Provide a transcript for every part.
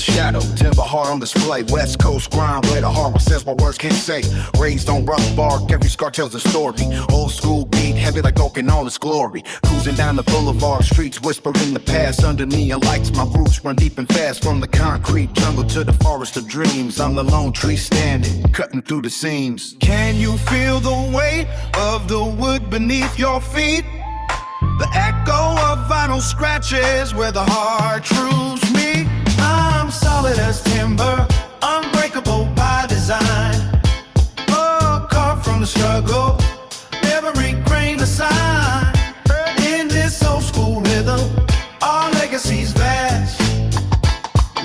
shadow, timber hard on display. West Coast grind, blade of horror says my words can't say. Raised on rough bark, every scar tells a story. Old school beat, heavy like oak in all its glory. Cruising down the boulevard, streets whispering the past. Under neon lights, my roots run deep and fast. From the concrete jungle to the forest of dreams, I'm the lone tree standing, cutting through the seams. Can you feel the weight of the wood beneath your feet? The echo of vinyl scratches where the heart trues me. I'm solid as timber, unbreakable by design. Oh, carved from the struggle, every grain a sign. In this old school rhythm, our legacy's vast.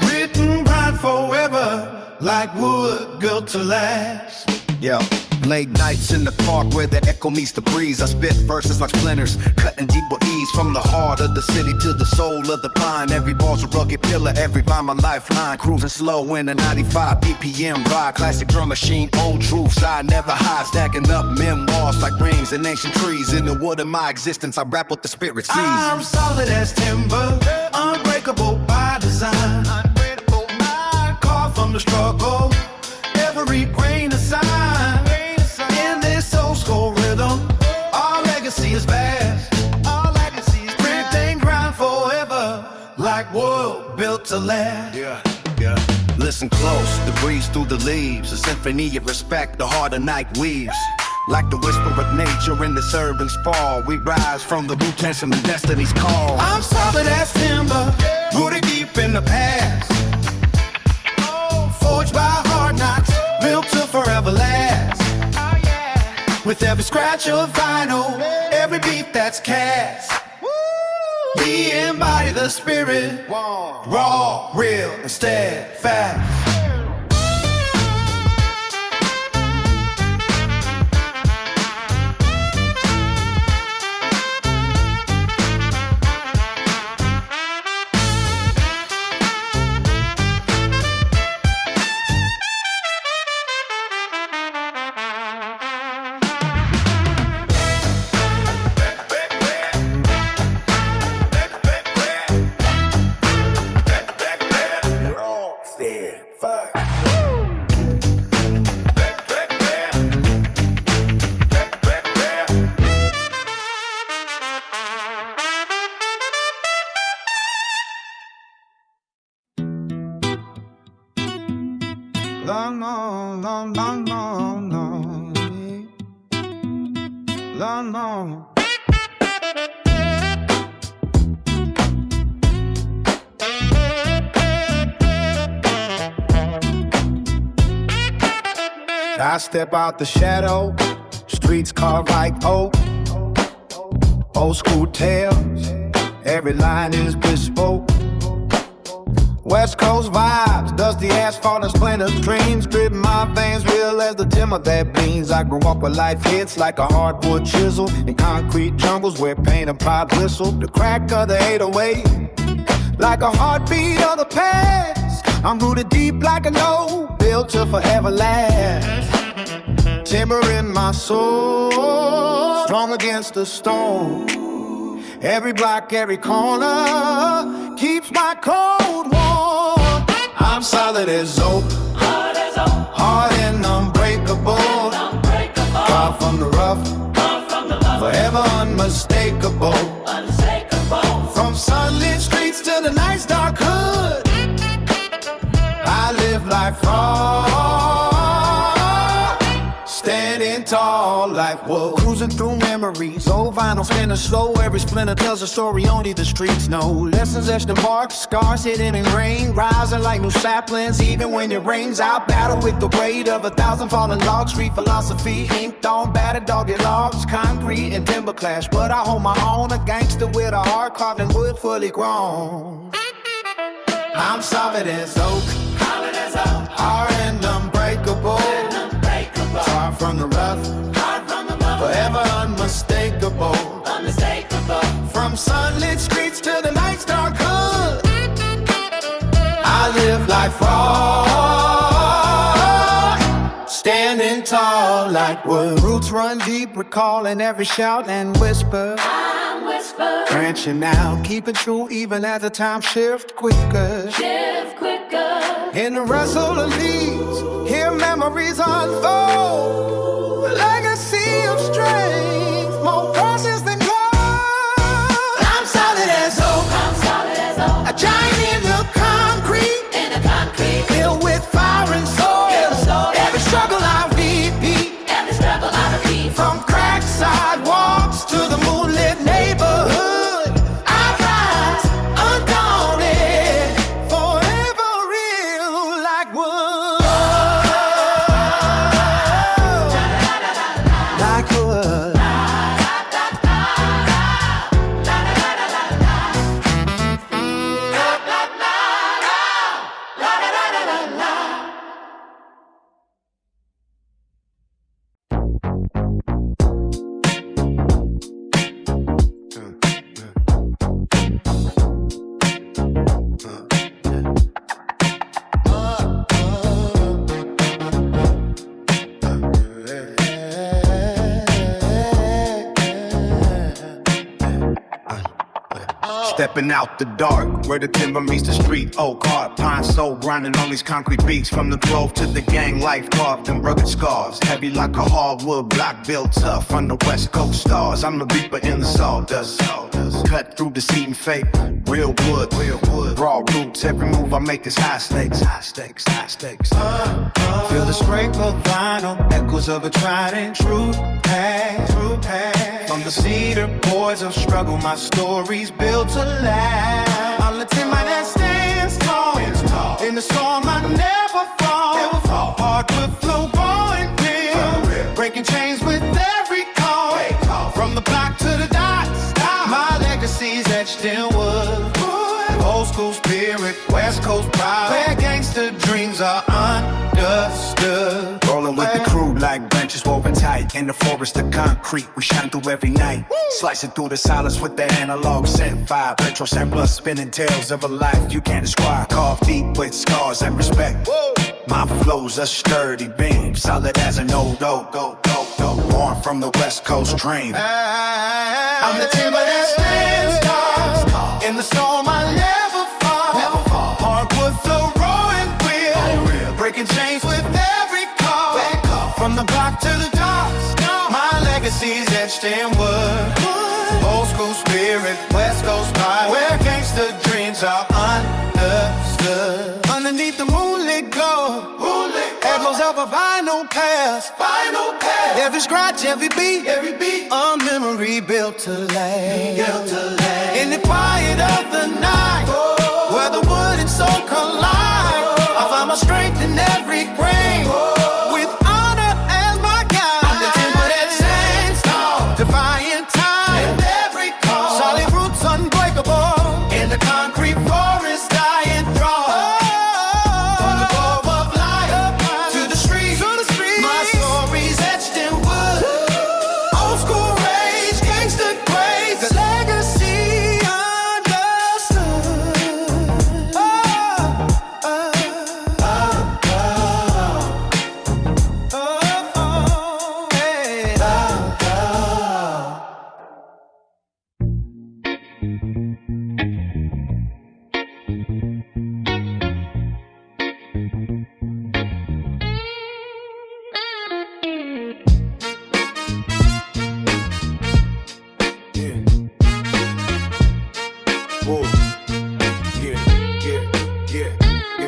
Written grind forever, like wood built to last. Yeah. Late nights in the park where the echo meets the breeze. I spit verses like splinters, cutting deep with ease. From the heart of the city to the soul of the pine. Every bar's a rugged pillar, every rhyme a lifeline. Cruising slow in a 95 BPM ride. Classic drum machine, old truths I never hide. Stacking up memoirs like rings and ancient trees. In the wood of my existence, I rap what the spirit sees. I'm solid as timber, unbreakable by design. Unbreakable mind, carved from the struggle, every grain a sign. School rhythm, our legacy is vast. Our legacy is ripped and grind forever, like wood built to last. Yeah. Listen close, the breeze through the leaves, a symphony of respect, the heart of night weaves. Like the whisper of nature in this urban sprawl, we rise from the root tension and destiny's call. I'm solid as timber, rooted deep in the past. Forged by hard knocks, built to forever last. With every scratch of vinyl, every beat that's cast, we embody the spirit, raw, real, and steadfast. Long. I step out the shadow, streets carved like oak. Old school tales, every line is bespoke. West Coast vibes, dusty asphalt and splinter dreams. Grip my veins real as the timber that bleeds. I grew up with life hits like a hardwood chisel in concrete jungles where pain and pride whistle. The crack of the 808, like a heartbeat of the past. I'm rooted deep like an oak, built to forever last. Timber in my soul, strong against the storm. Every block, every corner keeps my cold warm. I'm solid as oak, hard and unbreakable. Far from the rough, forever unmistakable. From sunlit streets to the night's dark hood, I live life raw, standing tall like wood. Cruising through memories, old vinyl spinning slow. Every splinter tells a story only the streets know. Lessons etched in bark, scars hidden in rain. Rising like new saplings even when it rains out. Battle with the weight of 1,000 fallen logs. Street philosophy inked on battered dogged logs. Concrete and timber clash, but I hold my own. A gangster with a heart carved in wood fully grown. I'm solid as oak, hard and unbreakable. Far from the rough, forever unmistakable. From sunlit streets to the night's dark hood, I live life raw, standing tall like wood. Roots run deep, recalling every shout and whisper. I'm branching out, keeping true even as the time shift quicker. In the rustle of leaves, hear memories unfold. A legacy of strength, more precious than gold. I'm solid as oak. I'm solid as oak. A giant in the concrete. In the concrete. Filled with fire and soul. Every struggle I repeat. Every struggle I repeat. From cracked sidewalks to the moonlit neighborhood. Stepping out the dark, where the timber meets the street. Oak heart, pine soul, grinding on these concrete beats. From the grove to the gang life, carved in rugged scars. Heavy like a hardwood block, built tough from the West Coast stars. I'm the reaper in the sawdust. Cut through the seed and fake, real wood. Raw roots, every move I make is high stakes. Feel the scrape of vinyl, echoes of a tried and true path. From the cedar boards of struggle, my story's built to last. I'm the timber that stands tall. In the storm I never fall. Hardwood flow growing real. Breaking chains with every call. From the block to the dots, my legacy's etched in wood. Old school spirit, West Coast pride, where gangster dreams are understood. Rolling with the crew like branches woven tight. In the forest of concrete, we shine through every night. Slicing through the silence with the analog scent fire. Retro samplers spinning tales of a life you can't describe. Carved deep with scars and respect. My flow's a sturdy beam, solid as an old oak. Born from the West Coast dream. I'm the timber that stands tall. In the storm I never fall. Hardwood flow rolling real. Breaking chains with every call. From the block to the docks, my legacy's etched in wood. Old school spirit, West Coast pride, where gangster dreams are understood. Underneath the moonlit glow, echoes of a vinyl past. Every scratch, every beat, a memory built to last. In the quiet of the night, where the wood and soul collide, I find my strength in every grain, with honor as my guide. I'm the timber that stands tall, defying time and every call. Solid roots unbreakable, in the concrete forest dying strong. From the grove of life to the street, my story's etched in wood. Old school rage, gangster grace, the legacy understood.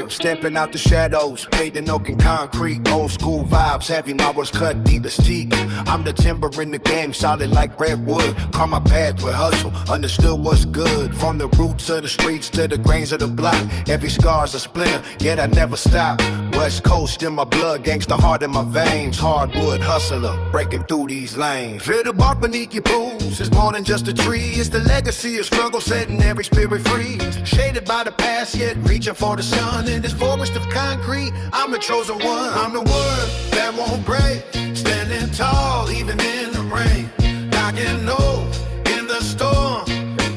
Stepping out the shadows, made in oak and concrete. Old school vibes, heavy, my words cut deep as teeth. I'm the timber in the game, solid like redwood. Carve my path with hustle, understood what's good. From the roots of the streets to the grains of the block. Every scar's a splinter, yet I never stop. West Coast in my blood, gangsta heart in my veins. Hardwood hustler, breaking through these lanes. Feel the bark beneath your boots, it's more than just a tree. It's the legacy of struggle, setting every spirit free. Shaded by the past, yet reaching for the sun. In this forest of concrete, I'm the chosen one. I'm the word that won't break, standing tall even in the rain. Knocking low in the storm,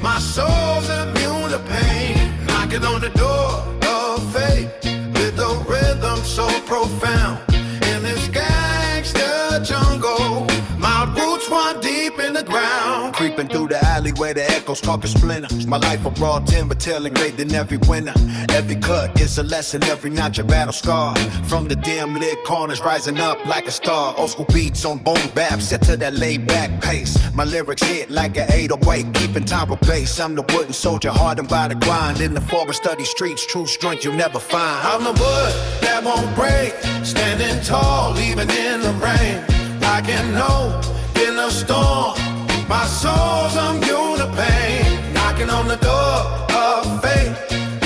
my soul's immune to pain. Knocking on the door of faith with a rhythm so profound. In this gangster jungle, my roots run deep in the ground. Creeping through the alley where the echoes talking splinters. My life a raw timber, telling great than every winner. Every cut is a lesson, every notch a battle scar. From the dim lit corners, rising up like a star. Old school beats on boom bap, set to that laid back pace. My lyrics hit like an 808, keeping time with bass. I'm the wooden soldier, hardened by the grind. In the forest of these streets, true strength you'll never find. I'm the wood that won't break, standing tall even in the rain. I can know in the storm, my soul's immune to pain. Knocking on the door of faith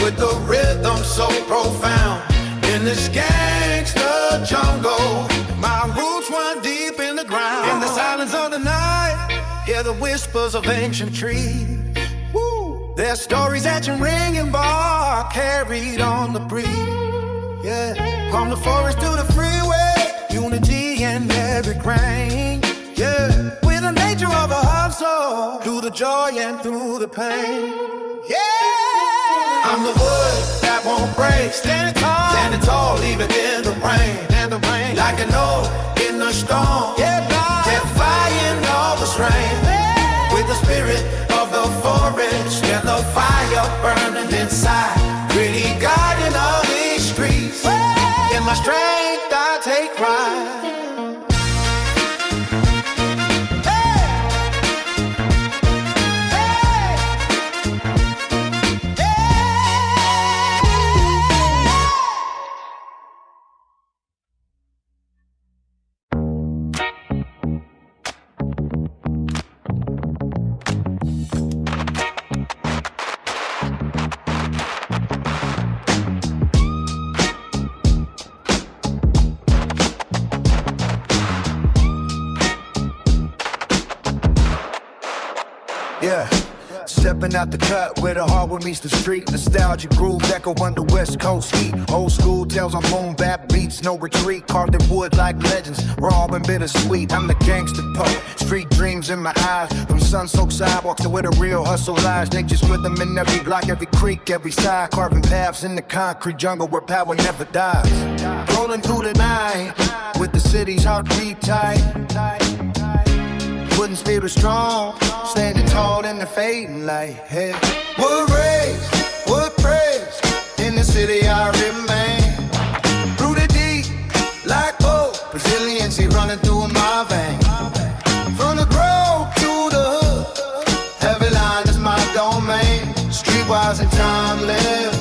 with the rhythm so profound. In this gangsta jungle, my roots run deep in the ground. In the silence of the night, hear the whispers of ancient trees. Woo. Their stories etching ringing bar carried on the breeze. Yeah, from the forest to the freeway, unity in every grain. Yeah, with the nature of a hustle, through the joy and through the pain. Yeah, I'm the wood that won't break, standing tall even in the rain. Like an oak in the storm, defying all the strain. With the spirit of the forest and the fire burning inside, really guiding all these streets. In my strength I take pride. Yeah, stepping out the cut where the hardwood meets the street. Nostalgia grooves echo under West Coast heat. Old school tales on boom bap beats, no retreat. Carved in wood like legends, raw and bittersweet. I'm the gangster poet, street dreams in my eyes. From sun-soaked sidewalks to where the real hustle lies. Nature's rhythm in every block, every creek, every side. Carving paths in the concrete jungle where power never dies. Rolling through the night with the city's heartbeat tight. Wooden spirit strong, standing tall in the fading light. Hey. Wood raised, wood praised, in the city I remain. Rooted deep, like gold, resiliency running through my veins. From the grove to the hood, every line is my domain. Streetwise and timeless,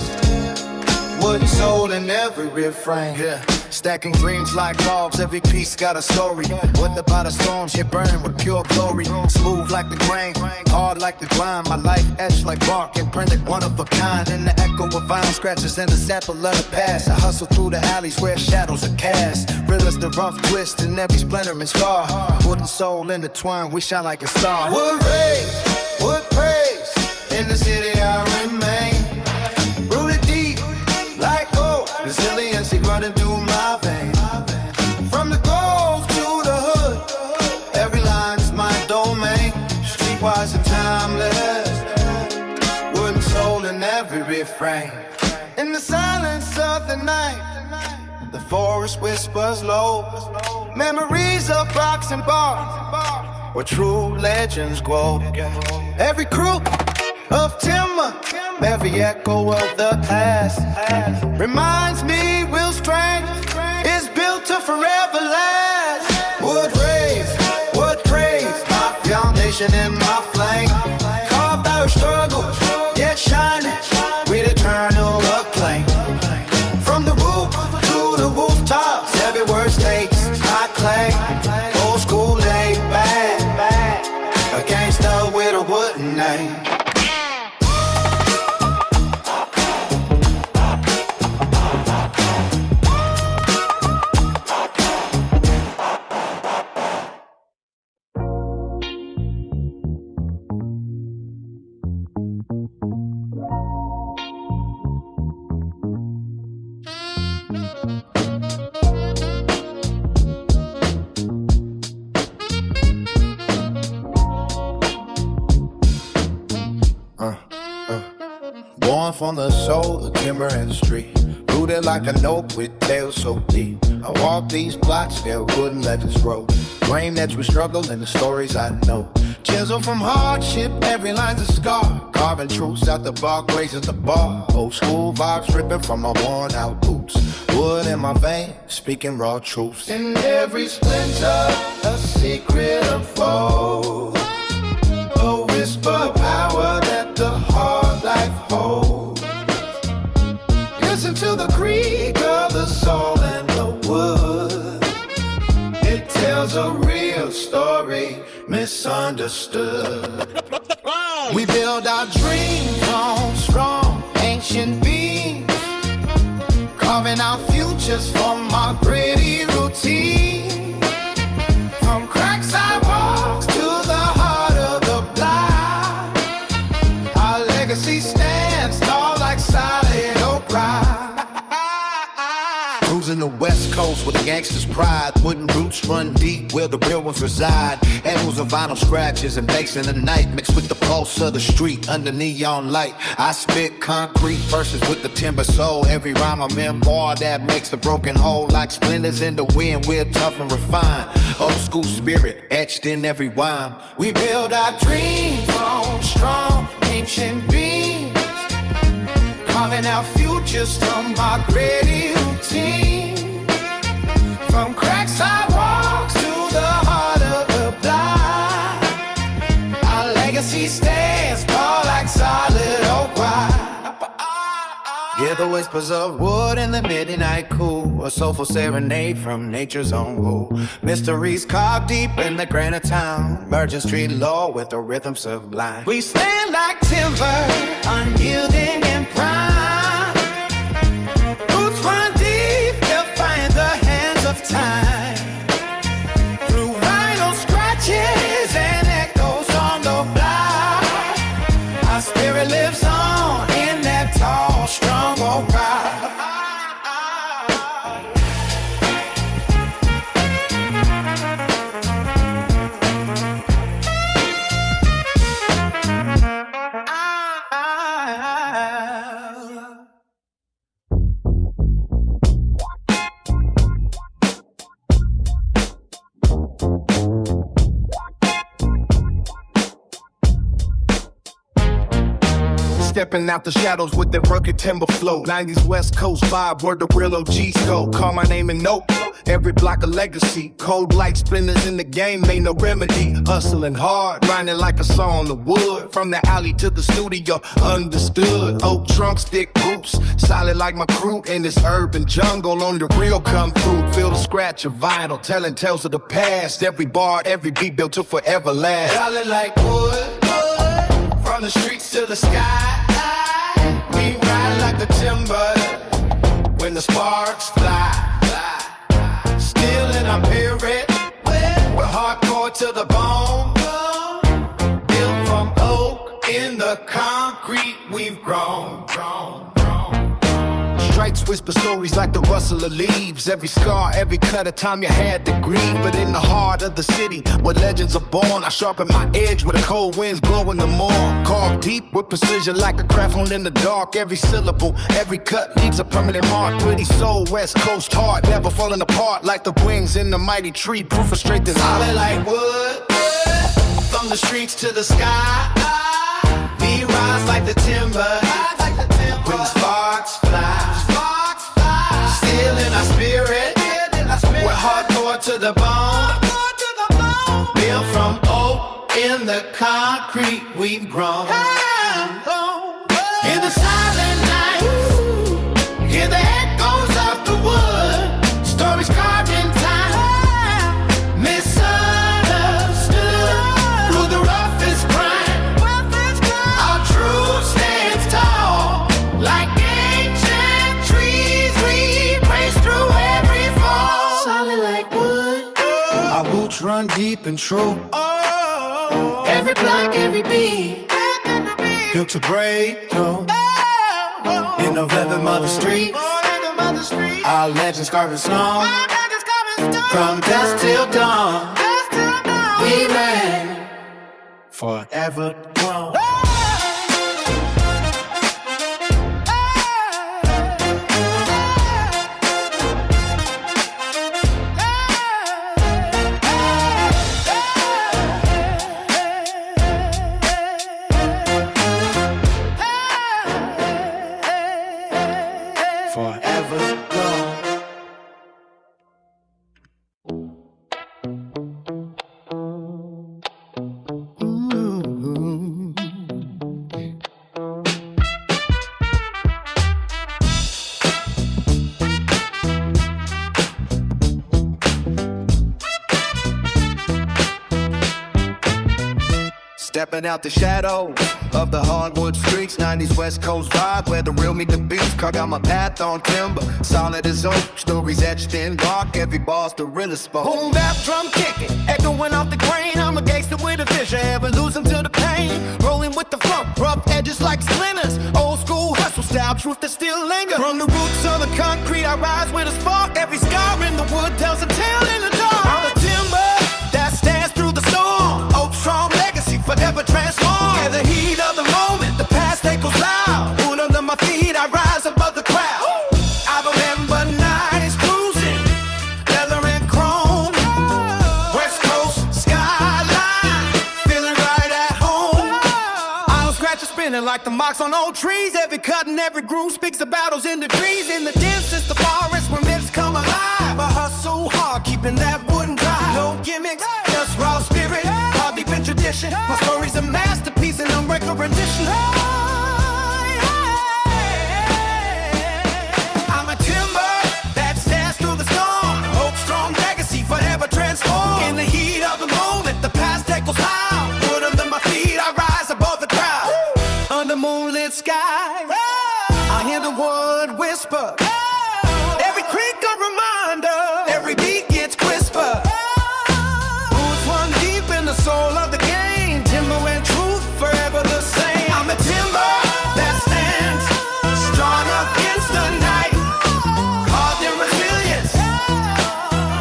wooden soul in every refrain. Yeah. Stacking dreams like logs, every piece got a story. Weathered by the storms, yet burn with pure glory. Smooth like the grain, hard like the grind. My life etched like bark, imprinted one of a kind. In the echo of violent scratches and the sample of the past. I hustle through the alleys where shadows are cast. Real as the rough twist in every splinter and scar. Wooden soul intertwined, we shine like a star. Wood raised, wood praised, in the city I remain. Rooted deep, like gold, resiliency running through my veins. From the grove to the hood, every line's my domain. Streetwise and timeless, wooden soul in every refrain. In the silence of the night, the forest whispers low. Memories of rocks and bars, where true legends grow. Every crew of timber, every echo of the past reminds me real strength is built to forever last. Wood raised, wood praised, my foundation and my flame. Carved out struggle, yet shining with eternal acclaim. From the roof to the rooftops, every word states I claim. Old school laid back, a gangster with a wooden name. Born from the soul, the timber and the street. Rooted like an oak with tails so deep. I walk these blocks, there wooden legends grow. Brain that's with struggle and the stories I know. Chisel from hardship, every line's a scar. Carving truths out the bar, grazes the bar. Old school vibes ripping from my worn out boots. Wood in my veins, speaking raw truths. In every splinter, a secret unfolds. A whisper power that the hard life holds. Listen to the creak of the soul and the wood. It tells a real story, misunderstood. We build our dreams on strong, ancient beams, carving our futures from our gritty routine. From cracked sidewalks to the heart of the block, our legacy stands tall like solid oak rock. Cruising the west coast with a gangster's pride, wooden roots run deep where the real ones reside. Echoes of vinyl scratches and bakes in the night, mixed with the pulse of the street under neon light. I spit concrete verses with the timber soul. Every rhyme a memoir that makes a broken hole. Like splinters in the wind, we're tough and refined. Old school spirit etched in every rhyme. We build our dreams on strong, ancient beams, carving our futures from our gritty routine. From cracked sidewalks to the heart of the block, our legacy stands tall like solid oak rock. Hear the whispers of wood in the midnight cool, a soulful serenade from nature's own woo. Mysteries carved deep in the granite town, merging street lore with the rhythm sublime. We stand like timber, unyielding and prime. Roots run deep, defying the hands of time. Through vinyl scratches and echoes on the block, our spirit lives on in that tall, strong oak rock. Stepping out the shadows with that rugged timber flow. 90s West Coast vibe, where the real OGs go. Call my name and note every block a legacy. Cold like splinters in the game, ain't no remedy. Hustling hard, grinding like a saw on the wood. From the alley to the studio, understood. Oak trunks, thick roots, solid like my crew in this urban jungle. On the real come through, feel the scratch of vinyl, telling tales of the past. Every bar, every beat built to forever last. Solid like wood, from the streets to the sky. We ride like the timber when the sparks fly. Still in our period, we're hardcore to the bone. Built from oak in the concrete we've grown. Stripes whisper stories like the rustle of leaves. Every scar, every cut, a time you had to grieve. But in the heart of the city, where legends are born, I sharpen my edge with the cold winds blowing the morn. Carved deep with precision like a craft honed in the dark. Every syllable, every cut leaves a permanent mark. Pretty soul, West Coast heart, never falling apart like the wings in the mighty tree. Proof of strength is solid like wood. From the streets to the sky, we rise like the timber when the sparks fly. Still in our spirit, we're hardcore to the bone. Built from oak in the concrete we've grown. In the silent night, hear the echoes of the wood. Stories carved in time, misunderstood. Through the roughest grind, our truth stands tall like ancient trees. We praise through every fall. Solid like wood, our roots run deep and true. Every block, every beat, built to break through. In the November Mother Street, our legends carving stone. From dusk till dawn, we reign forever grown. Stepping out the shadow of the hardwood streets, 90s West Coast vibe where the real meet the beats. Carved out my path on timber, solid as oak. Stories etched in dark, every bar's the realest spoke. Boom bap drum kicking, echoing off the grain. I'm a gangster with a vision, ever losing to the pain. Rolling with the funk, rough edges like splinters. Old school hustle style, truth that still lingers. From the roots of the concrete, I rise with a spark. Every scar in the wood tells a tale in the dark. I'm a timber that stands through the storm. Old strong legacy, forever transformed. Yeah, the heat of the moment, the past echoes loud. Wood under my feet, I rise above the crowd. I remember nights cruising, leather and chrome. West Coast skyline, feeling right at home. I'll scratch and spinning like the marks on old trees. Every cut and every groove speaks of battles in the trees. In the densest the forest where myths come alive. I hustle hard, keeping that wooden drive. No gimmicks, just raw spirit, hard deep in tradition. My story's a masterpiece and unbreakable rendition. I'm a timber that stands through the storm. Hope strong legacy, forever transformed. In the heat of the moment, the past echoes loud. Wood under my feet, I rise above the crowd. Under moonlit sky, I hear the wood whisper. Every creak a reminder, every beat gets crisper. Roots run deep in the soul of the game. Timber and truth forever the same. I'm a timber that stands strong against the night. Carved in resilience,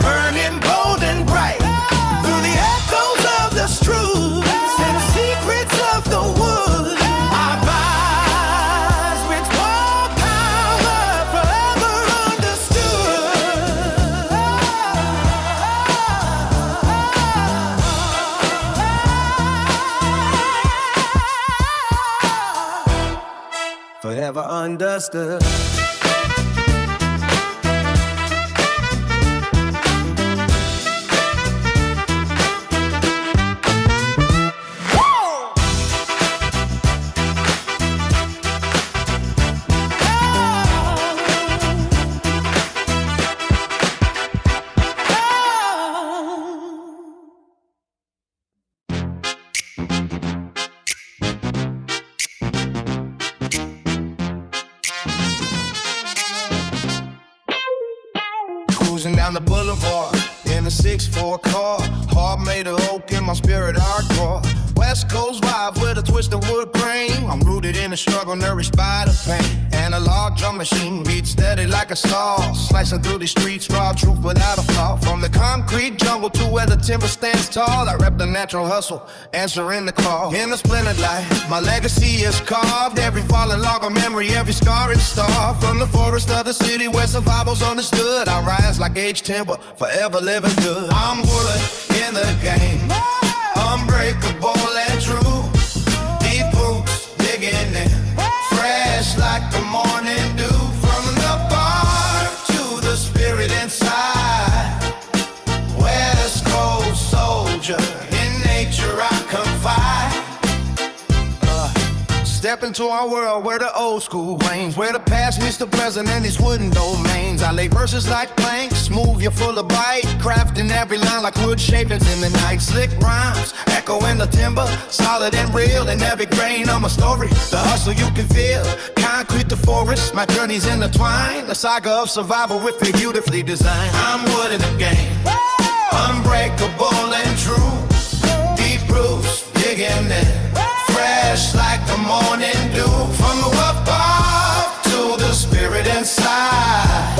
burning bold and bright. Through the echoes of the struts and secrets of the wood, I rise with more power, forever understood. Forever understood. Cruising down the boulevard in a 6'4" car. Heart made of oak in my spirit hardcore. West Coast vibe with a twist of wood grain. I'm rooted in the struggle, nourished by the pain. Analog drum machine beats steady like a saw. Slicing through the streets, raw truth without a flaw. From the concrete jungle to where the timber stands tall, I rep the natural hustle, answering the call. In the splendid light, my legacy is carved. Every fallen log of memory, every scar and star. From the forest of the city where survival's understood, I rise like aged timber, forever living good. I'm wood in the game, unbreakable and true. Deep roots digging in, fresh like the morning dew. From the bark to the spirit inside, West Coast soldier, in nature I confide. Step into our world where the old school reigns, where the past meets the present in these wooden domains. I lay verses like planks, smooth, you're full of bite, crafting every line like wood shavings in the night. Slick rhymes, echo in the timber, solid and real in every grain of my story. The hustle you can feel, concrete the forest, my journey's intertwined. The saga of survival with it beautifully designed. I'm wood in the game, unbreakable and true. Deep roots digging in, fresh like the morning dew. From the rough bark to the spirit inside,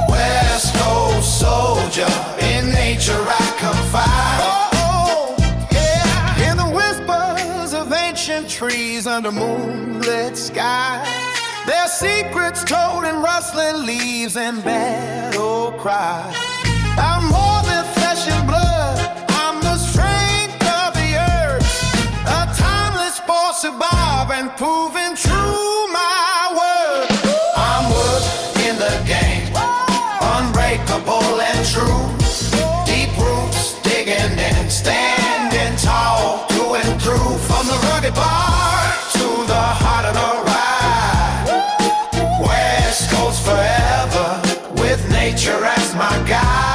West Coast soldier, in nature I confide. Oh, yeah. In the whispers of ancient trees under moonlit skies, there's secrets told in rustling leaves and battle cries. I'm more than flesh and blood, I'm the strength of the earth, a timeless force above and proving true my word. I'm wood in the game, unbreakable and true. Deep roots digging in, standing tall through and through. From the rugged bark to the heart of the ride, West Coast forever with nature as my guide.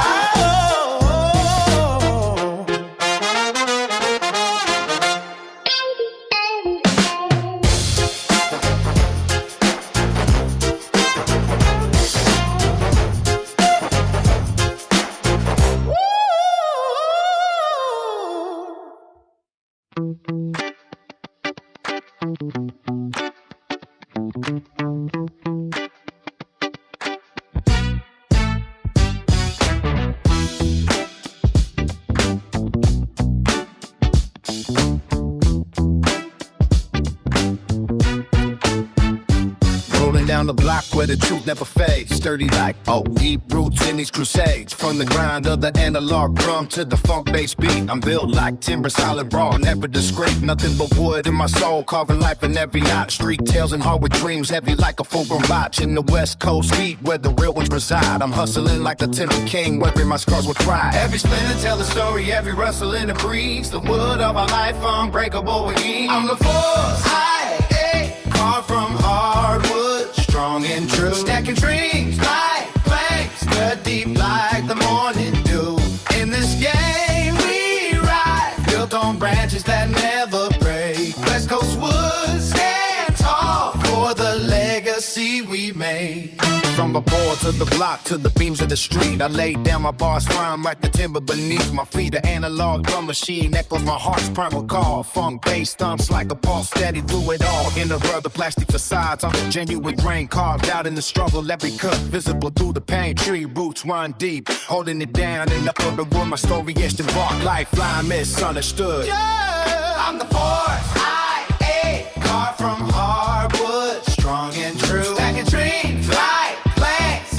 Down the block where the truth never fades. Sturdy like deep roots in these crusades. From the grind of the analog drum to the funk-based beat, I'm built like timber, solid, raw, never discreet. Nothing but wood in my soul, carving life in every knot. Street tales and hard with dreams, heavy like a full-grown botch. In the West Coast heat where the real ones reside, I'm hustling like the Timber King, wearing my scars with pride. Every splinter tell a story, every rustle in the breeze. The wood of our life, unbreakable with ease. I'm the force, carved from hardwood, strong and true. Stacking dreams like planks, cut deep like the morning dew. In this game we ride, built on branches that never break. West Coast wood stand tall for the legacy we made. From the board to the block to the beams of the street, I laid down my bars firm like the timber beneath my feet. An analog drum machine echoes my heart's primal call. Funk bass thumps like a pulse, steady through it all. In the rubber plastic facades, I'm a genuine grain carved out in the struggle. Every cut visible through the pain. Tree roots run deep, holding it down. In the upper wood, my story etched in bark. Lifeline misunderstood. Yeah, I'm the force, carved from hardwood, strong and true. Stacking dreams like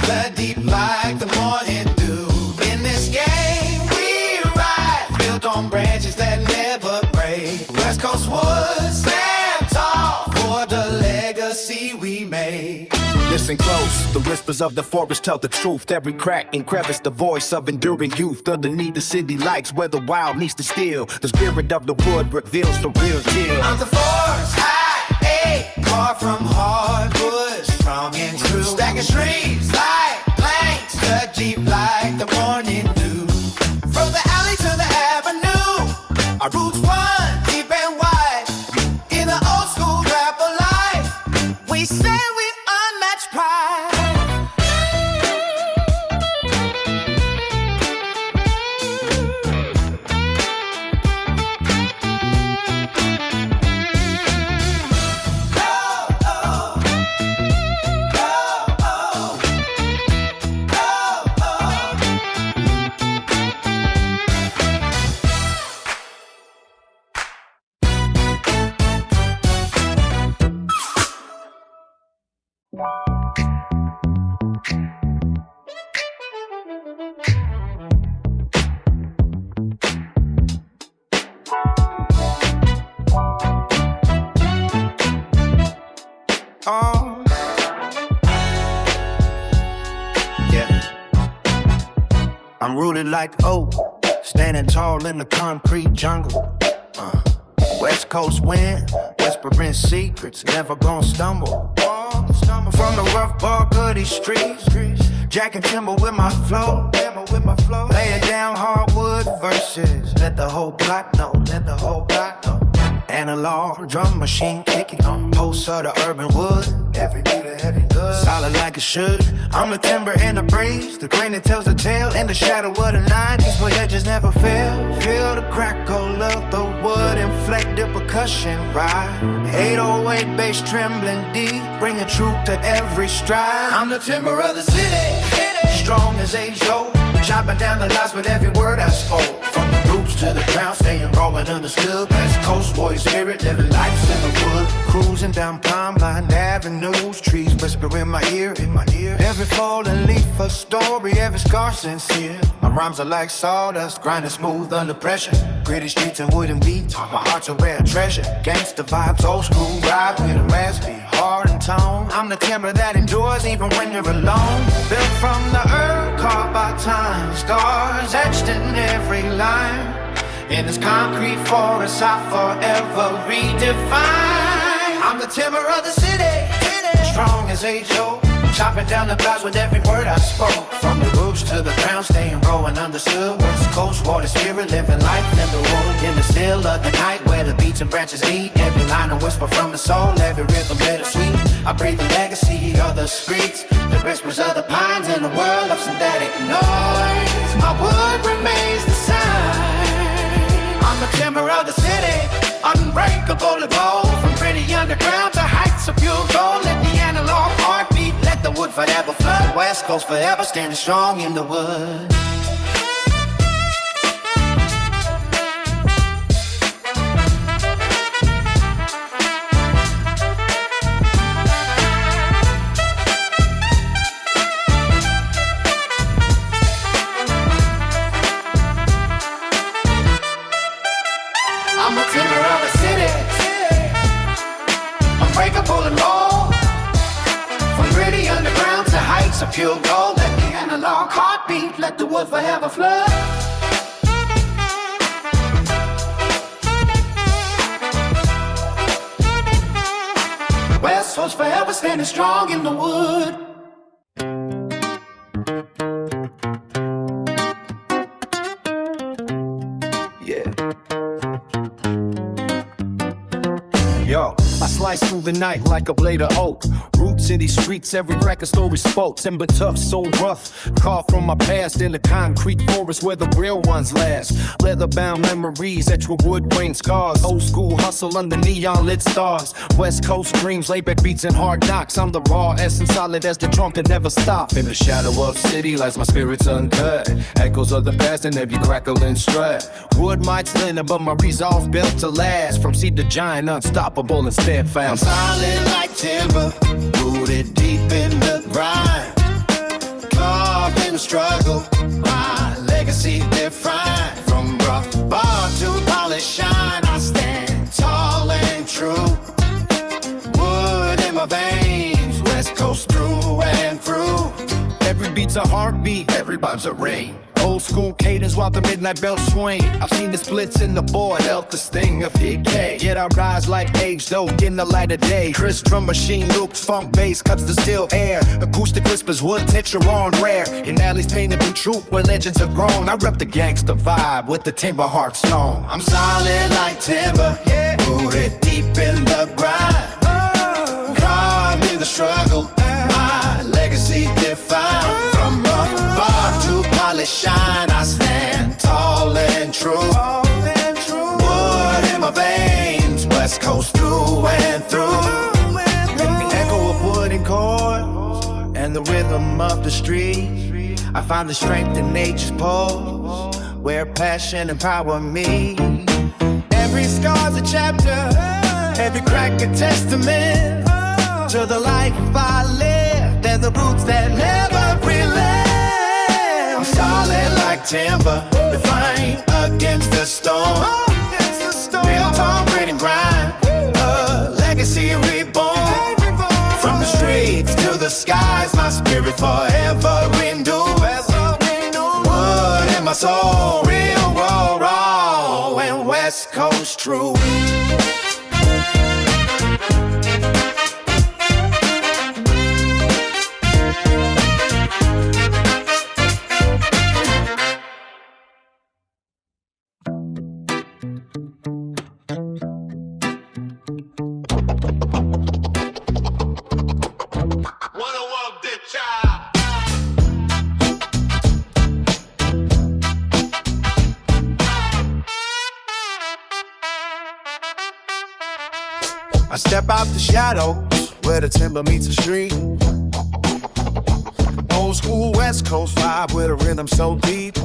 blood deep like the morning dew. In this game we ride, built on branches that never break. West Coast wood stand tall for the legacy we made. Listen close, the whispers of the forest tell the truth. Every crack and crevice, the voice of enduring youth. Underneath the city lights where the wild meets the steel, the spirit of the wood reveals the real deal. I'm the force, carved from hardwood, strong and true. Stacking streams like planks, cut deep like the morning dew. From the alley to the avenue, our roots run deep and wide. In the old school rap of life, we say we unmatched pride. I'm rooted like oak, standing tall in the concrete jungle. West Coast wind, whispering secrets, never gonna stumble. From the rough bark of these streets, Jack and timber with my flow. Lay it down, hardwood verses. Let the whole block know, Analog drum machine kicking on pulse of the urban wood. Every beat a heavy good, solid like it should. I'm the timber in the breeze, the grain that tells the tale. In the shadow of the 90s, where edges never fail. Feel the crackle of the wood, inflected percussion ride. 808 bass trembling deep, bringing truth to every stride. I'm the timber of the city, strong as age-old. Chopping down the lies with every word I spoke. From the roots to the ground, staying raw and understood. West Coast boy spirit, living lives in the wood. Cruising down Palmline avenues, trees whisper in my ear, Every falling leaf a story, every scar sincere. My rhymes are like sawdust, grinding smooth under pressure. Gritty streets and wooden beats, my heart's a rare treasure. Gangsta vibes, old school ride with a raspy, hard and tone. I'm the timber that endures even when you're alone. Built from the earth, carved by time, scars etched in every line. In this concrete forest I forever redefine. I'm the timber of the city, strong as age-old. Chopping down the clouds with every word I spoke. From the roofs to the ground, staying raw and understood. West Coast water spirit, living life in the wood. In the still of the night where the beats and branches meet. Every line a whisper from the soul, every rhythm bittersweet. I breathe the legacy of the streets, the whispers of the pines in a world of synthetic noise. My wood remains the sign. I'm the timber of the city, unbreakable and bold. From pretty young underground to heights of pure gold. Let the analog heartbeat, let the wood forever flood. West Coast forever standing strong in the wood. I'm a timber of the city, unbreakable and raw. From gritty underground to heights of pure gold. Let the analog heartbeat, let the wood forever flood. West Coast forever standing strong in the wood. Yo, I slice through the night like a blade of oak. Roots in these streets, every record story spoke. Timber tough, so rough. Carved from my past in the concrete forest where the real ones last. Leather-bound memories, etched with wood grain scars. Old school hustle under neon lit stars. West Coast dreams, laid-back beats and hard knocks. I'm the raw essence, solid as the trunk that never stop. In the shadow of the city lies my spirits uncut. Echoes of the past in every crackle and strut. Wood might slender, but my resolve built to last. From seed to giant, unstoppable and steadfast. I'm solid like timber, rooted deep in the grind. Carved in the struggle, my legacy defined. From rough bar to polished shine, I stand tall and true. Wood in my veins, West Coast through and through. Every beat's a heartbeat, every vibe's a ring. Old school cadence while the midnight bells swing. I've seen the splits in the board, felt the sting of decay. Yet I rise like age, though in the light of day. Chris drum machine loops, funk bass cuts the still air. Acoustic whispers, wood texture on rare. In alleys painted in truth where legends have grown. I rep the gangster vibe with the timber heart stone. I'm solid like timber, rooted deep in the grind. Carved in the struggle, my legacy defined. From rough bar to polished shine, I stand tall and true. Wood in my veins, West Coast through and through. The echo of wood and chords and the rhythm of the street. I find the strength in nature's pulse, where passion empower me. Every scar's a chapter, every crack a testament to the life I lived and the roots that never relent. I'm solid like timber, defiant against the storm. Built on grit and grind, a legacy reborn. From the streets to the skies, my spirit forever endures. Wood in my soul, real raw, and West Coast true. I step out the shadows where the timber meets the street. Old school West Coast vibe with a rhythm so deep.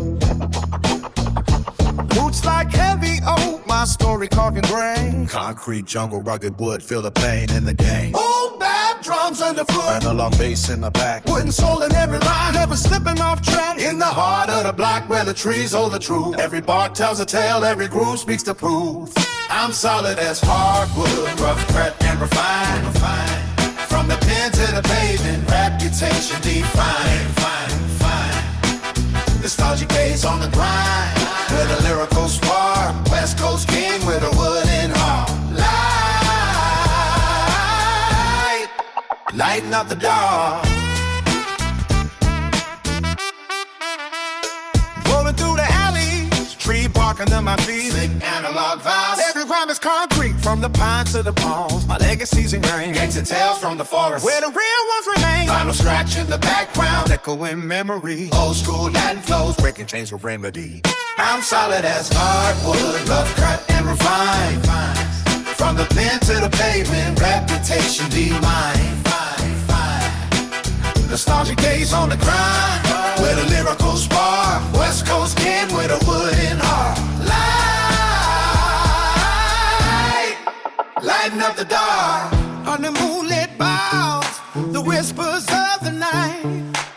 Roots like heavy oak, my story carving grain. Concrete jungle, rugged wood, feel the pain in the game. Old bad drums underfoot, Analog bass in the back. wooden soul in every line, never slipping off track. In the heart of the block where the trees hold the truth. Every bark tells a tale, every groove speaks the proof. I'm solid as hardwood, rough cut and refined. From the pen to the pavement, reputation defined. Nostalgic days on the grind, with a lyrical spark. West Coast king with a wooden heart. Lighten up the dark. Rolling through the alleys, tree bark under my feet. Sick analog vibes. Every rhyme is concrete, from the pine to the palms. My legacy's ingrained. Gangsta tales from the forest, where the real ones remain. Final scratch in the background, echoing memory. Old school Latin flows, breaking chains with remedy. I'm solid as hardwood, rough cut and refined. From the pen to the pavement, reputation be mine. Nostalgic days on the grind, with a lyrical spark. West Coast kid with a wooden heart. Lighten up the dark. On the moonlit boughs, the whispers of the night.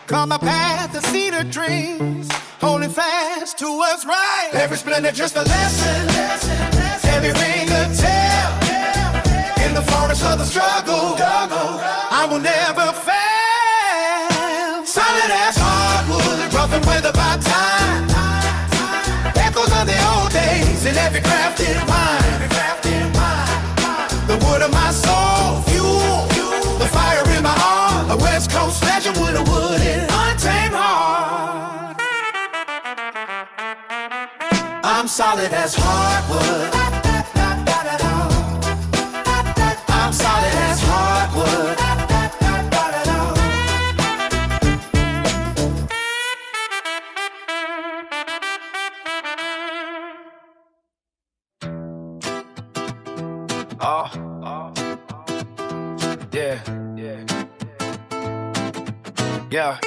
Come my path to see the dreams, holding fast to what's right. Every splendor just a lesson, every ring a tale. In the forest of the struggle, I will never fail. Solid as hardwood, rough and weathered by time. Echoes of the old days in every crafted mind. The wood of my soul, fuel, the fire in my heart. A West Coast legend with a wooden, untamed heart. I'm solid as hardwood. I'm solid as hardwood. Yeah.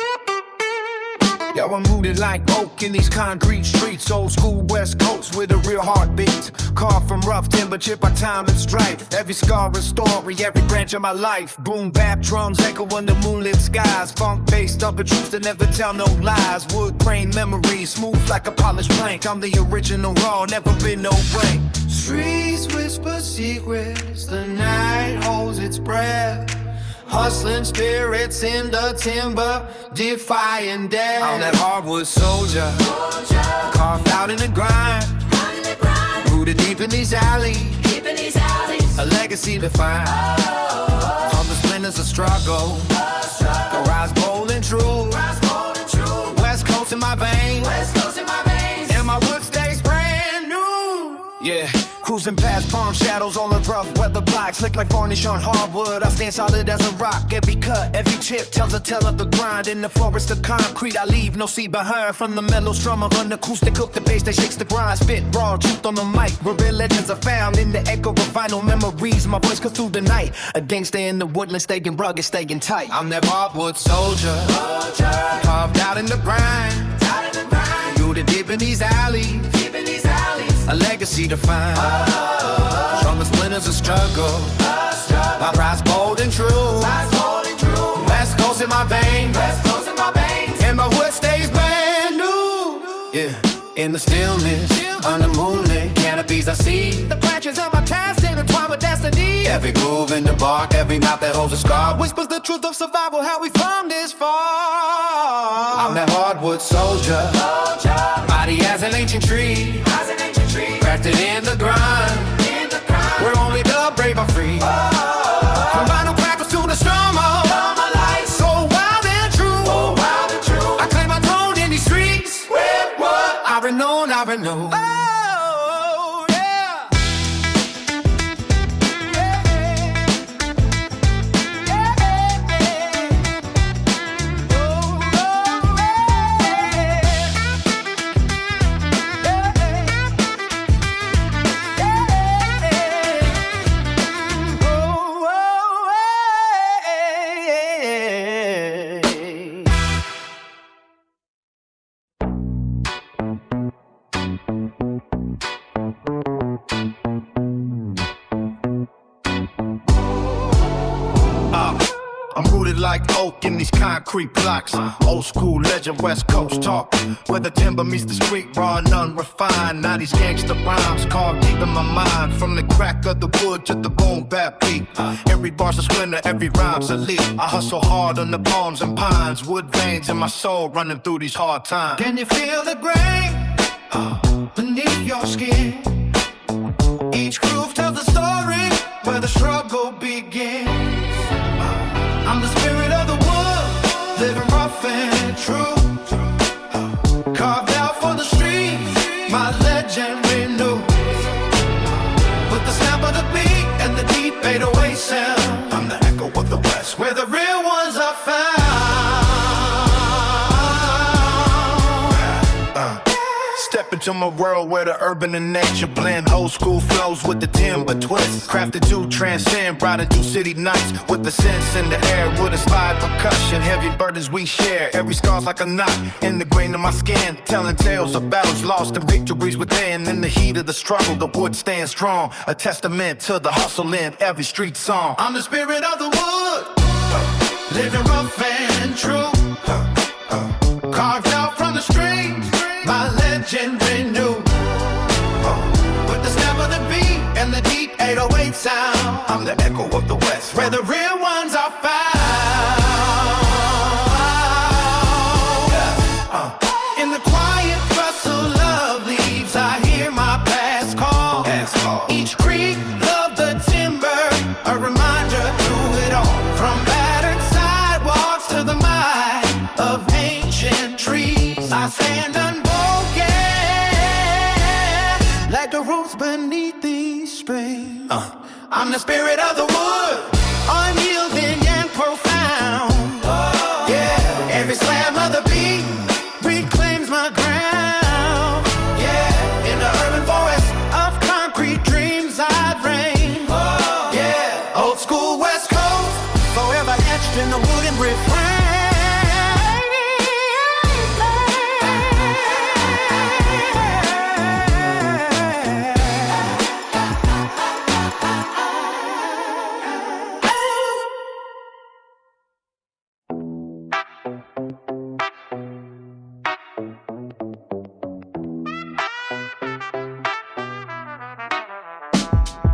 Yo, I'm rooted like oak in these concrete streets. Old school West Coast with a real heartbeat. Carved from rough timber, chipped by time and strife. Every scar a story, every branch of my life. Boom bap drums echo in the moonlit skies. Funk based up a truth that never tell no lies. Wood grain memories, smooth like a polished plank. I'm the original raw, never been no break. Streets whisper secrets, the night holds its breath. Hustling spirits in the timber, defying death. I'm that hardwood soldier, carved out in the grind. Rooted deep in these alleys, a legacy to find. From the splinters of struggle, I rise bold and true. West Coast in my veins, and my wood stays brand new. Yeah. Cruising past palm shadows, all the rough weather blocks. Slick like varnish on hardwood, I stand solid as a rock. Every cut, every chip tells a tale of the grind. In the forest of concrete, I leave no seed behind. From the mellow strum of an acoustic hook, the bass that shakes the grind. Spit raw truth on the mic, where real legends are found. In the echo of vinyl memories, my voice cuts through the night. A gangster in the woodland, staying rugged, staying tight. I'm that hardwood soldier, carved out in the grind. Rooted deep in these alleys, a legacy to find. From the splinters of struggle, I rise bold and true. West Coast in my veins, and my wood stays brand new. Yeah, in the stillness, under moonlit canopies I see the branches of my past intertwined with destiny. Every groove in the bark, every mouth that holds a scar whispers the truth of survival, how we come this far. I'm that hardwood soldier, mighty as an ancient tree. Crafted in the grind, where only the brave are free. From vinyl crackers to the strum of life, so wild and true. I claim my throne in these streets with what I renew. Oh, yeah. I'm rooted like oak in these concrete blocks. Old school legend, West Coast talk. Where the timber meets the street, raw and unrefined. Now these gangster rhymes carved deep in my mind. From the crack of the wood to the boom bap beat. Every bar's a splinter, every rhyme's a leap. I hustle hard on the palms and pines. Wood veins in my soul running through these hard times. Can you feel the grain beneath your skin? Each groove tells a story where the struggle begins. I'm the spirit of the wood, living rough and true. Carved out for the streets, my legend renewed. With the snap of the beat and the deep 808 sound, I'm the echo of the West, where the real ones are found. Stepping into my world where the urban and nature blend. Old school flows with the timber twist, crafted to transcend, brought into city nights with the sense in the air, with a slide percussion, heavy burdens we share. Every scar's like a knot in the grain of my skin, telling tales of battles lost and victories within. In the heat of the struggle, the wood stands strong, a testament to the hustle in every street song. I'm the spirit of the wood, living rough and true, carved out from the strings, my legend renewed. With the snap of the beat and the deep 808 sound, I'm the echo of the West, where the real ones are found. In the quiet rustle of leaves, I hear my past call. Each creak of the timber, a reminder through it all. From battered sidewalks to the might of ancient trees, I stand unbroken, like the roots beneath these springs. I'm the spirit of the wood, unyielding and profound. Yeah, every slam of the beat reclaims my ground. Yeah, in the urban forest of concrete dreams I'd reign. Yeah, old school West Coast, forever etched in the wooden refrain.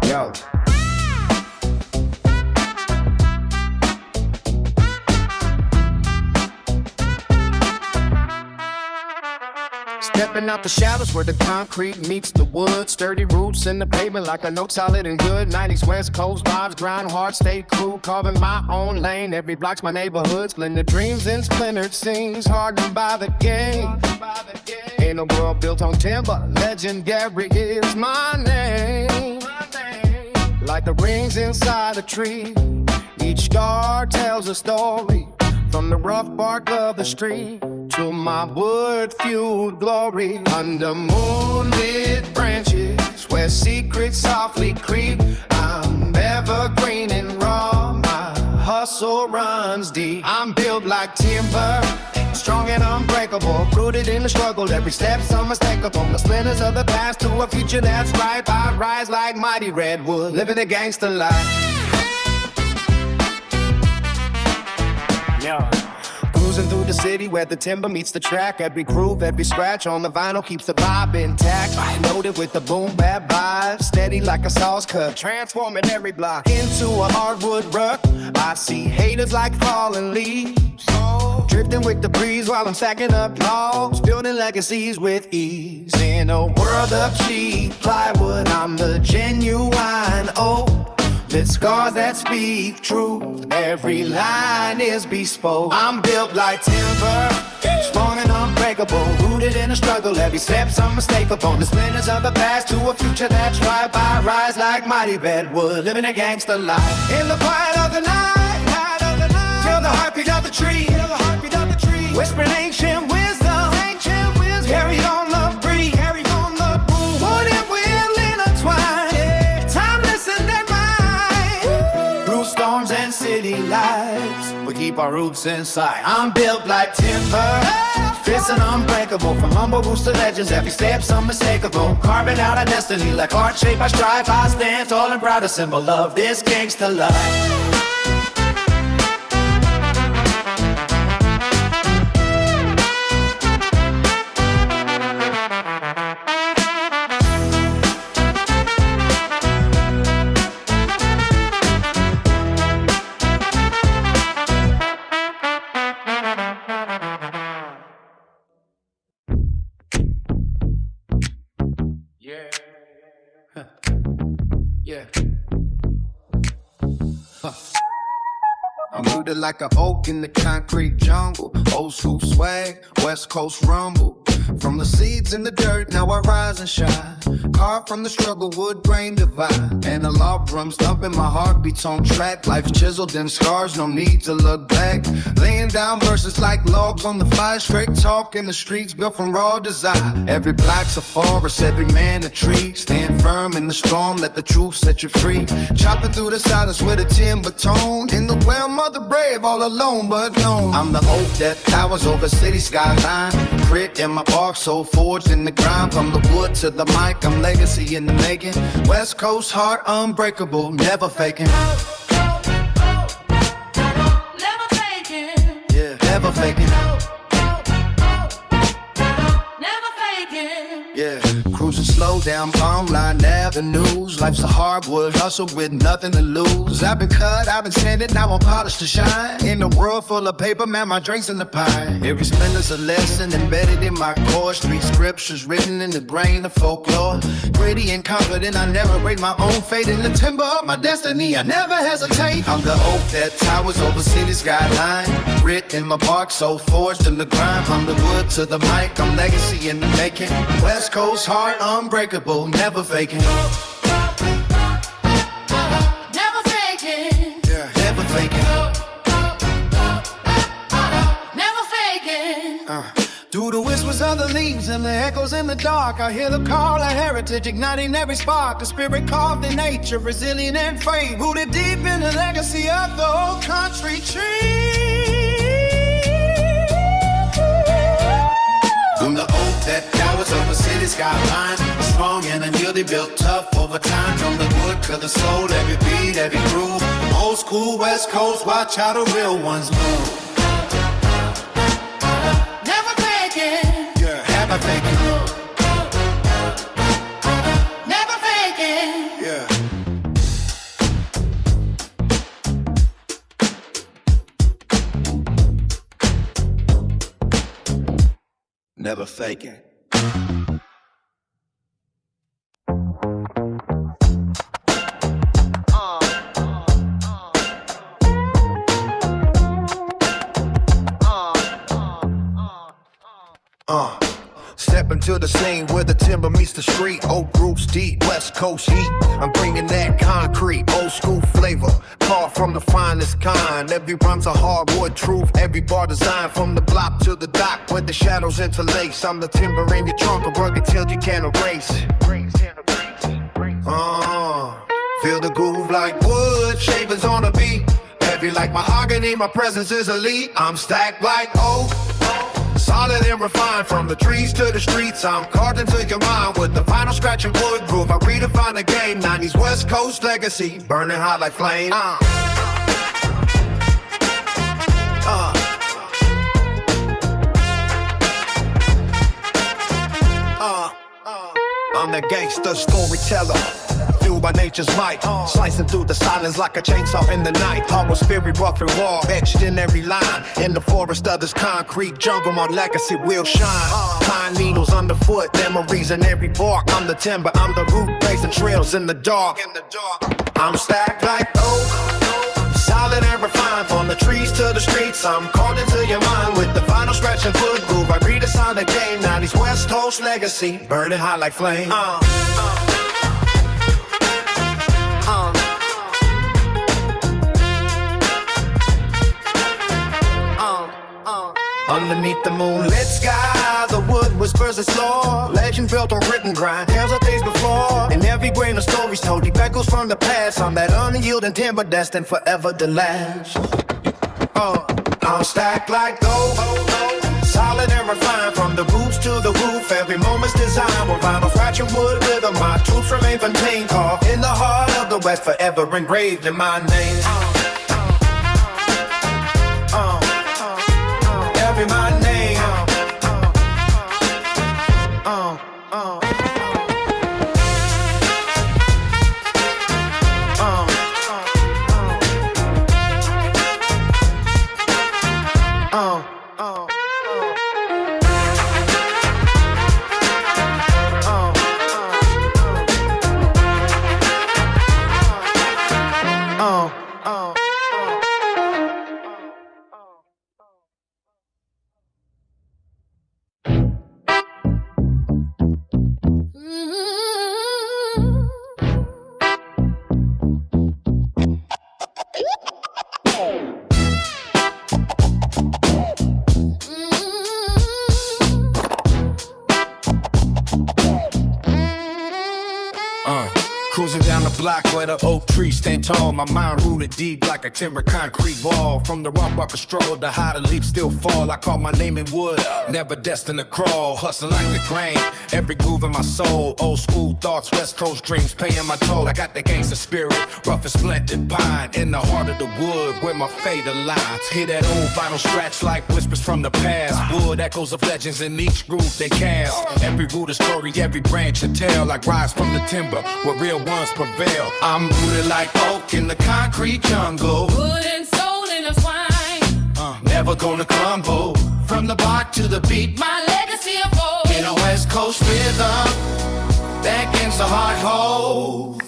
Yo. Stepping out the shadows where the concrete meets the wood. Sturdy roots in the pavement like a note solid and good. 90s West Coast vibes, grind hard, stay cool. Carving my own lane, every block's my neighborhood. Splendid dreams and splintered scenes, hardened by the game. Ain't no world built on timber, legendary is my name. Like the rings inside a tree, each star tells a story. From the rough bark of the street to my wood-fueled glory. Under moonlit branches where secrets softly creep, I'm evergreen and raw, my hustle runs deep. I'm built like timber, strong and unbreakable, rooted in the struggle. Every step's unmistakable. The splinters of the past to a future that's bright. I rise like mighty redwood, living a gangster life. Yeah. Cruising through the city where the timber meets the track. Every groove, every scratch on the vinyl keeps the vibe intact. Loaded with the boom bap vibe, steady like a sauce cut, transforming every block into a hardwood rug. I see haters like falling leaves, drifting with the breeze while I'm stacking up logs, building legacies with ease. In a world of cheap plywood, I'm the genuine oak. With scars that speak truth, every line is bespoke. I'm built like timber, strong and unbreakable, rooted in a struggle. Every step's unmistakable. The splinters of the past to a future that's right. I rise like mighty redwood, living a gangster life. In the quiet of the night, feel the heartbeat of the tree, whispering ancient wisdom, carry on the breeze, wood and will intertwine, timeless and divine. Through storms and city lights, we keep our roots inside. I'm built like timber, fierce and unbreakable. From humble roots to legends, every step's unmistakable. Carving out our destiny like heart shape. I strive, I stand tall and proud, a symbol of this gangster life. I'm rooted like an oak in the concrete jungle. Old school swag, West Coast rumble. From the seeds in the dirt, now I rise and shine. Carved from the struggle, wood grain divine. Analog drums thumping, my heart beats on track. Life's chiseled in scars, no need to look back. Laying down verses like logs on the fire. Straight talk in the streets, built from raw desire. Every block's a forest, every man a tree. Stand firm in the storm, let the truth set you free. Chopping through the silence with a timber tone. In the realm of the brave, all alone but known. I'm the oak that towers over city skyline. Grit in my bark, so forged in the grind. From the wood to the mic, I'm legacy in the making. West Coast heart unbreakable, never faking. Never faking. Yeah, never faking. Never faking. Yeah, cruising slow down Palm Line Avenues. Life's a hardwood hustle with nothing to lose. I've been cut, I've been sanded, now I'm polished to shine. In a world full of paper, man, my drink's in the pie. Every splendour's a lesson embedded in my core. Street scriptures written in the brain of folklore. Gritty and confident, I narrate my own fate. In the timber of my destiny, I never hesitate. I'm the oak that towers over city skyline. Grit in my bark, so forged in the grind. From the wood to the mic, I'm legacy in the making. West Coast heart unbreakable, never faking. Never faking. Yeah, never faking. Never faking. Through the whispers of the leaves and the echoes in the dark, I hear the call of heritage igniting every spark. The spirit carved in nature, resilient and free, rooted deep in the legacy of the old country tree. I'm the oak that towers over city skyline. Strong and unyielding, built tough over time. From the wood to the soul, every beat, every groove. Old school West Coast, watch how the real ones move. Never faking. Yeah, never faking. Never faking. Yeah. Never faking. Step into the scene where the timber meets the street. Oak roots deep, West Coast heat. I'm bringing that concrete, old school flavor, carved from the finest kind. Every rhyme's a hardwood truth, every bar designed from the block to the dock where the shadows interlace. I'm the timber in your trunk, a rugged till you can't erase it. Feel the groove like wood, shavings on a beat. Heavy like mahogany, my presence is elite. I'm stacked like oak, solid and refined. From the trees to the streets, I'm carved into your mind with the final scratch and wood groove. I redefine the game, 90s West Coast legacy, burning hot like flame. I'm the gangster storyteller, fueled by nature's might, slicing through the silence like a chainsaw in the night. Hollow spirit, rough and raw, etched in every line. In the forest of this concrete jungle, my legacy will shine. Pine needles underfoot, memories in every bark. I'm the timber, I'm the root, blazing trails in the dark. I'm stacked like oak, solid and refined. From the trees to the streets, I'm called into your mind with the final scratch and wood groove. I redesign the game, 90s West Coast legacy, burning hot like flame. Underneath the moonlit sky, the wood whispers its lore. Legend built on written grind, tales of days before. And every grain of stories told deep echoes from the past. I'm that unyielding timber destined forever to last. I'm stacked like gold, solid and refined. From the roots to the roof, every moment's designed. With vinyl fractured wood rhythm, my truths remain contained. Carved in the heart of the West, forever engraved in my name. Every my name. where the oak trees stand tall. My mind rooted deep like a timber concrete wall. From the rock I stroll, the high to leap still fall. I call my name in wood, never destined to crawl. Hustling like the grain, every groove in my soul. Old school thoughts, West Coast dreams, paying my toll. I got the gangster spirit, rough and splendid pine. In the heart of the wood, where my fate aligns. Hear that old vinyl scratch like whispers from the past. Wood echoes of legends in each groove they cast. Every root a story, every branch a tale. Like rise from the timber, where real ones prevail. I'm rooted like oak in the concrete jungle. Wood and soul intertwined. Never gonna crumble. From the bark to the beat, My legacy of in a West Coast rhythm that gets the heart whole.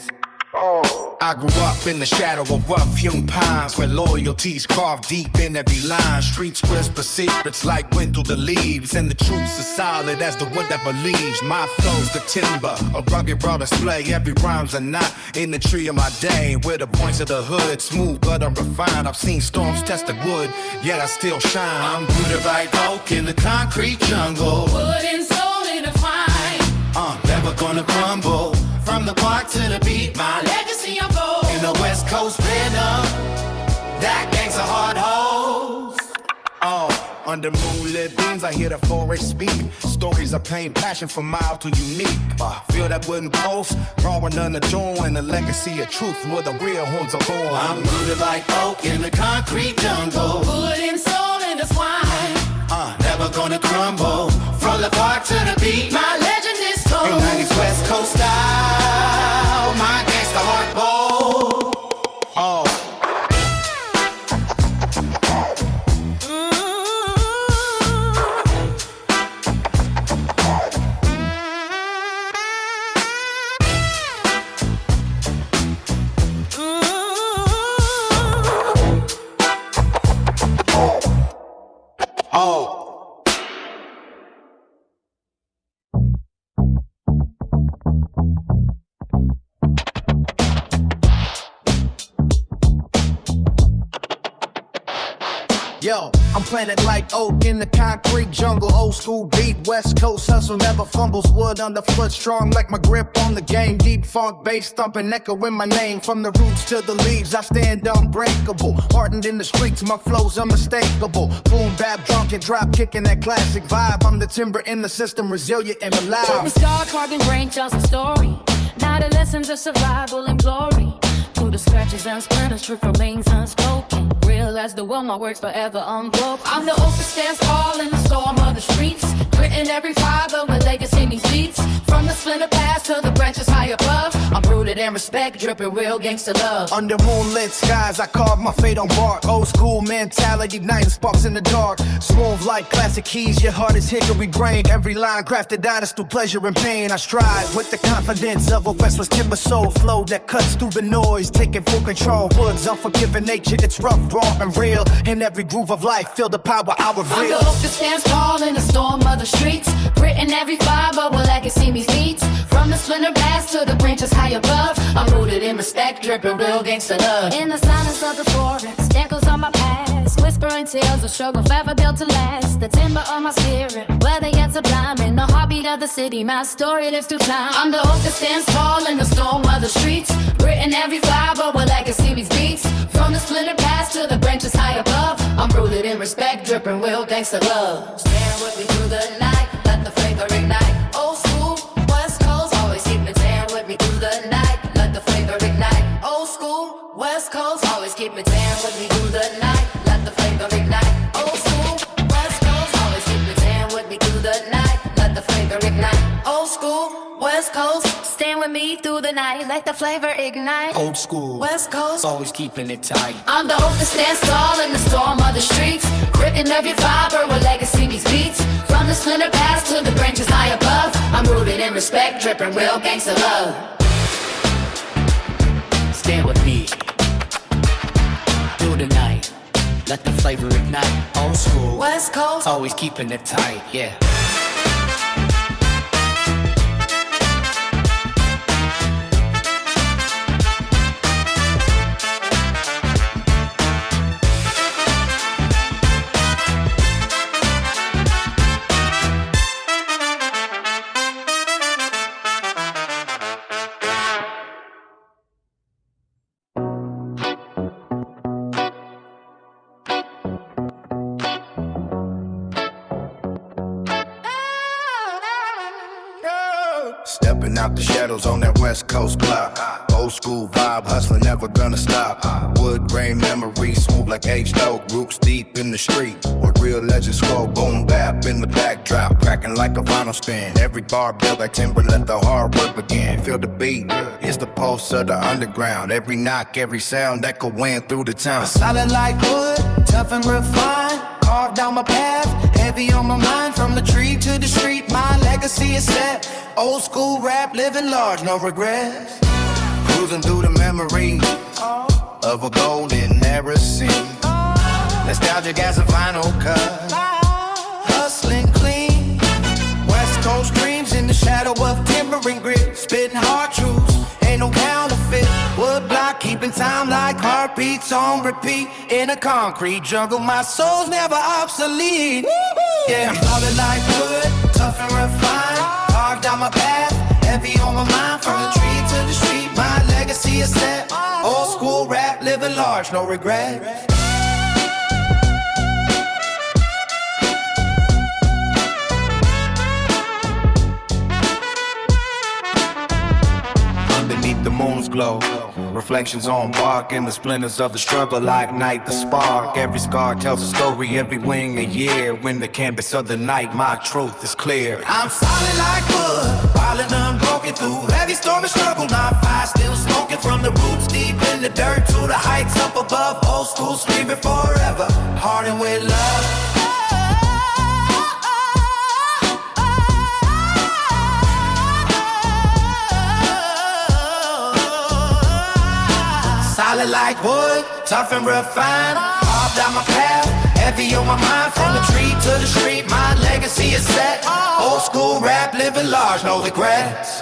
I grew up in the shadow of rough-hewn pines, where loyalty's carved deep in every line. Streets whisper secrets like wind through the leaves, and the truth's as solid as the wood that believes. My flow's the timber, a rugged raw display. Every rhyme's a knot in the tree of my day, where the points of the hood smooth but unrefined. I've seen storms test the wood, yet I still shine. I'm rooted like oak in the concrete jungle. wood and soul intertwined. Never gonna crumble. From the bark to the beat, my Legacy of old. in the West Coast rhythm that gangs a hard hoes. Under moonlit beams, I hear the forest speak. Stories of pain, passion from mild to unique. Feel that wooden pulse, drawing on the dawn, and the legacy of truth where the real horns are born. I'm rooted like oak in the concrete jungle. Wood and soul intertwined. Never gonna crumble. From the bark to the beat, My legend is told. in 90s West Coast style, my gangsta heart bold. Yo, I'm planted like oak in the concrete jungle. Old school beat, West Coast hustle never fumbles. Wood underfoot, strong like my grip on the game. Deep funk bass thumping, echoing my name. From the roots to the leaves, I stand unbreakable. Hardened in the streets, my flow's unmistakable. Boom, bap, drunk and drop, kicking that classic vibe. I'm the timber in the system, resilient and From alive. star carving brain tells a story. Now the lessons of survival and glory. Through the scratches and splinters, truth remains unspoken. Real as the world, my words forever unbroken. I'm the oak that stands tall in the storm of the streets. Written every fiber with legacy in these beats. From the splinter past to the branches high above. I'm rooted in respect, dripping real gangsta love. Under moonlit skies, I carve my fate on bark. Old school mentality, igniting sparks in the dark. Smooth like classic keys, your heart is hickory grain. Every line crafted honest through pleasure and pain. I strive with the confidence of a restless timber soul. Flow that cuts through the noise, taking full control. Wood's unforgiving nature, it's rough, raw, and real. In every groove of life, feel the power I I'm the reveal. oak that stands tall in the storm of the streets. Written every fiber with legacy meets beats. From the splinter past to the branches high above. I'm rooted in respect, dripping real gangsta love. In the silence of the forest, echoes on my past. Whispering tales of struggle forever built to last. The timber of my spirit, where they get sublime. In the heartbeat of the city, my story lives to climb. I'm the oak that stands tall in the storm of the streets. Written every fiber with legacy meets beats. From the splinter past to the branches high above. I'm rooted in respect, dripping real gangsta love. Stand with me through the night, let the flavor ignite. Old school, West Coast, always keep me tan with me through the night, let the flavor ignite. Old school, West Coast, always keep me tan with me through the night, let the flavor ignite. Old school, West Coast, always keep me tan with me through the night, let the flavor ignite. Old school, West Coast, Stand with me through the night, let the flavor ignite. Old school, West Coast. always keeping it tight. I'm the oak that stands tall in the storm of the streets. Written every fiber with legacy meets beats. From the splinter past to the branches high above. I'm rooted in respect, dripping real gangsta love. Stand with me through the night, let the flavor ignite. Old school, West Coast. always keeping it tight, yeah. Stepping out the shadows on that West Coast block. Old school vibe, hustling, never gonna stop. Wood grain memories, smooth like aged oak. Roots deep in the street, where real legends flow. Boom bap in the backdrop, cracking like a vinyl spin. Every bar built like timber, let the hard work begin. Feel the beat, it's the pulse of the underground. Every knock, every sound echoing through the town. Solid like wood, tough and refined. Carved down my path, heavy on my mind. From the tree to the street, my legacy is set. Old school rap, living large, no regrets. Cruising through the memories of a golden era scene. Nostalgic as a vinyl cut. Hustling clean, West Coast dreams in the shadow of timber and grit. Spitting hard truths, ain't no counterfeit. Wood block, keeping time like heartbeats on repeat. In a concrete jungle, my soul's never obsolete. Yeah, I'm solid like wood, tough and refined. Carved down my path, heavy on my mind. From the tree to the street, my legacy is set. Old school rap, living large, no regret. Underneath the moon's glow, reflections on bark and the splinters of the struggle ignite the spark. Every scar tells a story, every wing a year. When the canvas of the night, my truth is clear. I'm solid like wood, wild and unbroken. Through heavy storm and struggle, not fire still smoking. From the roots deep in the dirt to the heights up above. Old school screaming forever, hardened with love. Solid like wood, tough and refined. Carved down my path, heavy on my mind. From the tree to the street, my legacy is set. Old school rap, living large, no regrets.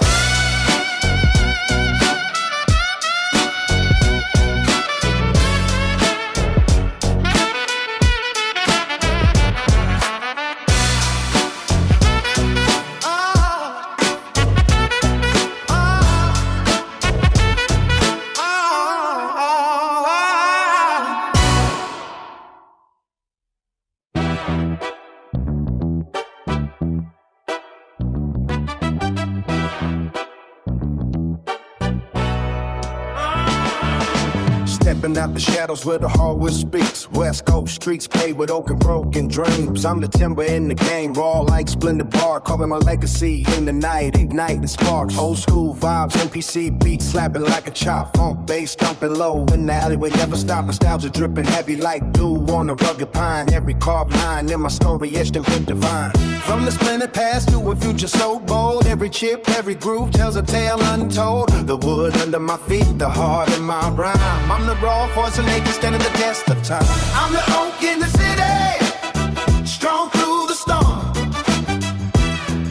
Stepping out the shadows where the hardwood speaks. West Coast streets paved with oak and broken dreams. I'm the timber in the game, raw like splendid bar. Carving my legacy in the night, igniting sparks. Old school vibes, NPC beats slapping like a chop. Funk bass thumping low in the alleyway, never stop. Nostalgia dripping heavy like dew on a rugged pine. Every carved line in my story etched and put divine. From the splendid past to a future so bold. Every chip, every groove tells a tale untold. The wood under my feet, the heart in my rhyme. I'm the raw force and naked standing the test of time. I'm the oak in the city, strong through the storm.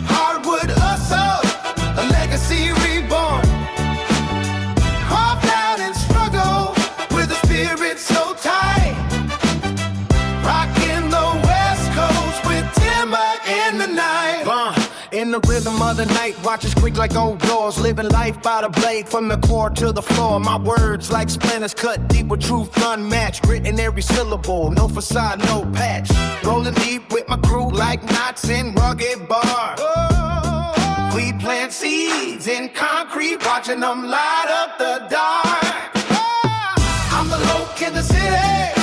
Hardwood hustle, a legacy reborn. Carved out and struggle with a spirit so tight. Rocking the West Coast with timber in the night. In the rhythm of the night, watch it squeak like old doors. Living life by the blade, from the core to the floor. My words like splinters cut deep with truth unmatched. Written every syllable, no facade, no patch. Rolling deep with my crew like knots in rugged bars. We plant seeds in concrete, watching them light up the dark. I'm the loc in the city,